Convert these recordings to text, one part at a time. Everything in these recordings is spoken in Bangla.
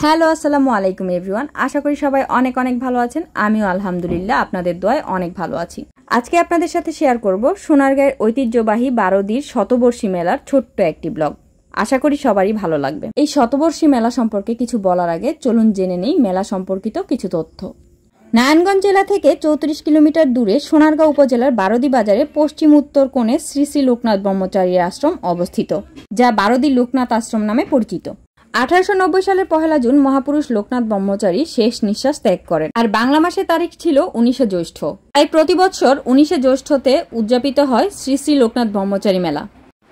হ্যালো আসসালামু আলাইকুম এভরিওয়ান। আশা করি সবাই অনেক অনেক ভালো আছেন। আমিও আলহামদুলিল্লাহ আপনাদের দোয়ায় অনেক ভালো আছি। আজকে আপনাদের সাথে শেয়ার করব সোনারগাঁয়ের ঐতিহ্যবাহী বারোদির শতবর্ষী মেলার ছোট্ট একটি ব্লগ। আশা করি সবারই ভালো লাগবে। এই শতবর্ষী মেলা সম্পর্কে কিছু বলার আগে চলুন জেনে নেই মেলা সম্পর্কিত কিছু তথ্য। নারায়ণগঞ্জ জেলা থেকে 34 কিলোমিটার দূরে সোনারগাঁও উপজেলার বারোদি বাজারে পশ্চিম উত্তর কোণে শ্রী শ্রী লোকনাথ ব্রহ্মচারীর আশ্রম অবস্থিত, যা বারোদি লোকনাথ আশ্রম নামে পরিচিত। 1890 সালের 1 জুন মহাপুরুষ লোকনাথ ব্রহ্মচারী শেষ নিঃশ্বাস ত্যাগ করেন, আর বাংলা মাসের তারিখ ছিল 19 জ্যৈষ্ঠ। তাই প্রতি বছর 19 জ্যৈষ্ঠতে উদযাপিত হয় শ্রী শ্রী লোকনাথ ব্রহ্মচারী মেলা।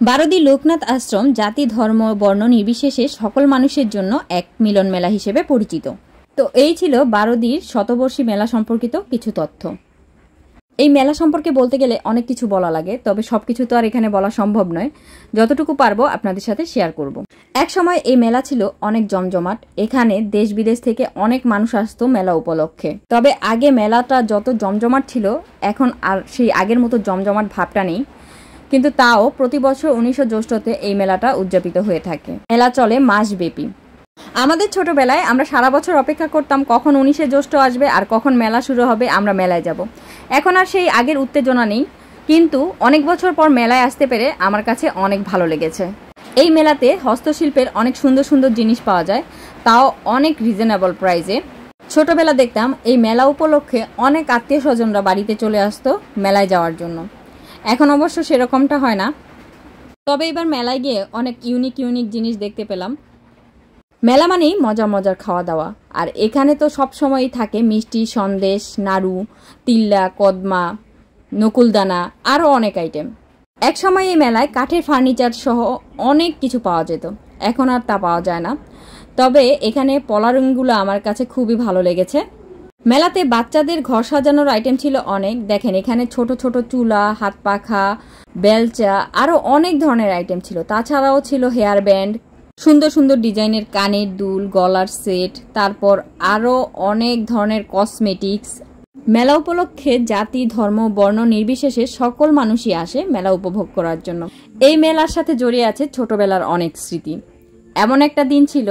বারোদি লোকনাথ আশ্রম জাতি ধর্ম বর্ণ নির্বিশেষে সকল মানুষের জন্য এক মিলন মেলা হিসেবে পরিচিত। তো এই ছিল বারোদির শতবর্ষী মেলা সম্পর্কিত কিছু তথ্য। এই মেলা সম্পর্কে বলতে গেলে অনেক কিছু বলা লাগে, তবে সবকিছু তো আর এখানে বলা সম্ভব নয়। যতটুকু পারবো আপনাদের সাথে শেয়ার করব। এক সময় এই মেলা ছিল অনেক জমজমাট। এখানে দেশ বিদেশ থেকে অনেক মানুষ আসতো মেলা উপলক্ষে। তবে আগে মেলাটা যত জমজমাট ছিল, এখন আর সেই আগের মতো জমজমাট ভাবটা নেই। কিন্তু তাও প্রতি বছর 19 জ্যৈষ্ঠতে এই মেলাটা উদযাপিত হয়ে থাকে। মেলা চলে মাসব্যাপী। আমাদের ছোটবেলায় আমরা সারা বছর অপেক্ষা করতাম কখন 19 জ্যৈষ্ঠ আসবে আর কখন মেলা শুরু হবে, আমরা মেলায় যাব। এখন আর সেই আগের উত্তেজনা নেই, কিন্তু অনেক বছর পর মেলায় আসতে পেরে আমার কাছে অনেক ভালো লেগেছে। এই মেলাতে হস্তশিল্পের অনেক সুন্দর সুন্দর জিনিস পাওয়া যায়, তাও অনেক রিজনেবল প্রাইসে। ছোটবেলা দেখতাম এই মেলা উপলক্ষে অনেক আত্মীয় স্বজনরা বাড়িতে চলে আসতো মেলায় যাওয়ার জন্য। এখন অবশ্য সেরকমটা হয় না, তবে এবার মেলায় গিয়ে অনেক ইউনিক জিনিস দেখতে পেলাম। মেলা মানেই মজার মজার খাওয়া দাওয়া, আর এখানে তো সব সময়ই থাকে মিষ্টি, সন্দেশ, নাড়ু, তিল্লা, কদমা, নকুলদানা, আরও অনেক আইটেম। এক সময় এই মেলায় কাঠের ফার্নিচার সহ অনেক কিছু পাওয়া যেত, এখন আর তা পাওয়া যায় না। তবে এখানে পলারুমগুলো আমার কাছে খুবই ভালো লেগেছে। মেলাতে বাচ্চাদের ঘর সাজানোর আইটেম ছিল অনেক। দেখেন এখানে ছোট ছোট চুলা, হাত পাখা, বেলচা, আরও অনেক ধরনের আইটেম ছিল। তাছাড়াও ছিল হেয়ার ব্যান্ড, সুন্দর সুন্দর ডিজাইনের কানের দুল, গলার সেট, তারপর আরও অনেক ধরনের কসমেটিক্স। মেলা উপলক্ষে জাতি ধর্ম বর্ণ নির্বিশেষে সকল মানুষই আসে মেলা উপভোগ করার জন্য। এই মেলার সাথে জড়িয়ে আছে ছোটবেলার অনেক স্মৃতি। এমন একটা দিন ছিল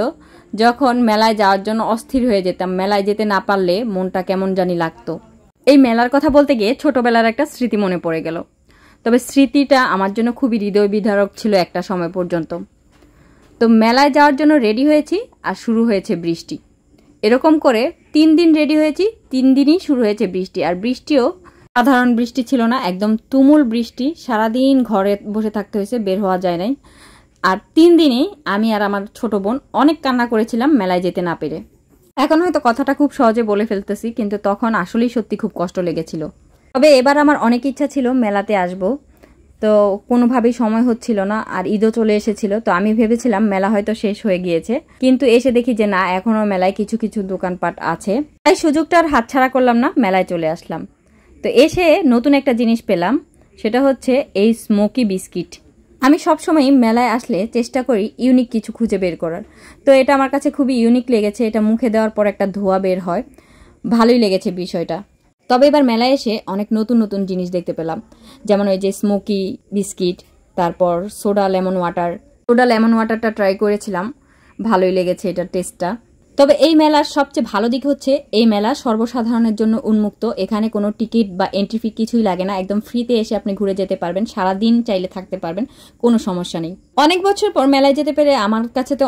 যখন মেলায় যাওয়ার জন্য অস্থির হয়ে যেতাম। মেলায় যেতে না পারলে মনটা কেমন জানি লাগতো। এই মেলার কথা বলতে গিয়ে ছোটবেলার একটা স্মৃতি মনে পড়ে গেল। তবে স্মৃতিটা আমার জন্য খুবই হৃদয় বিদারক ছিল একটা সময় পর্যন্ত। তো মেলায় যাওয়ার জন্য রেডি হয়েছি, আর শুরু হয়েছে বৃষ্টি। এরকম করে 3 দিন রেডি হয়েছি, 3 দিনই শুরু হয়েছে বৃষ্টি। আর বৃষ্টিও সাধারণ বৃষ্টি ছিল না, একদম তুমুল বৃষ্টি। সারাদিন ঘরে বসে থাকতে হয়েছে, বের হওয়া যায় নাই। আর 3 দিনেই আমি আর আমার ছোট বোন অনেক কান্না করেছিলাম মেলায় যেতে না পেরে। এখন হয়তো কথাটা খুব সহজে বলে ফেলতেছি, কিন্তু তখন আসলেই সত্যি খুব কষ্ট লেগেছিল। তবে এবার আমার অনেক ইচ্ছা ছিল মেলাতে আসব, তো কোনোভাবেই সময় হচ্ছিল না। আর ঈদও চলে এসেছিল, তো আমি ভেবেছিলাম মেলা হয়তো শেষ হয়ে গিয়েছে, কিন্তু এসে দেখি যে না, এখনও মেলায় কিছু কিছু দোকানপাট আছে। তাই সুযোগটা আর হাতছাড়া করলাম না, মেলায় চলে আসলাম। তো এসে নতুন একটা জিনিস পেলাম, সেটা হচ্ছে এই স্মোকি বিস্কিট। আমি সবসময় মেলায় আসলে চেষ্টা করি ইউনিক কিছু খুঁজে বের করার। তো এটা আমার কাছে খুবই ইউনিক লেগেছে। এটা মুখে দেওয়ার পর একটা ধোঁয়া বের হয়, ভালোই লেগেছে বিষয়টা। তবে এবার মেলায় এসে অনেক নতুন নতুন জিনিস দেখতে পেলাম, যেমন ওই যে স্মোকি বিস্কিট, তারপর সোডা লেমন ওয়াটারটা ট্রাই করেছিলাম, ভালোই লেগেছে এটার টেস্টটা। তবে এই মেলার সবচেয়ে ভালো দিক হচ্ছে এই মেলা সর্বসাধারণের জন্য উন্মুক্ত। এখানে কোনো টিকিট বা এন্ট্রি ফি কিছুই লাগে না, একদম ফ্রিতে এসে আপনি ঘুরে যেতে পারবেন, সারাদিন চাইলে থাকতে পারবেন, কোনো সমস্যা নেই। অনেক বছর পর মেলায় যেতে পেরে আমার কাছে তো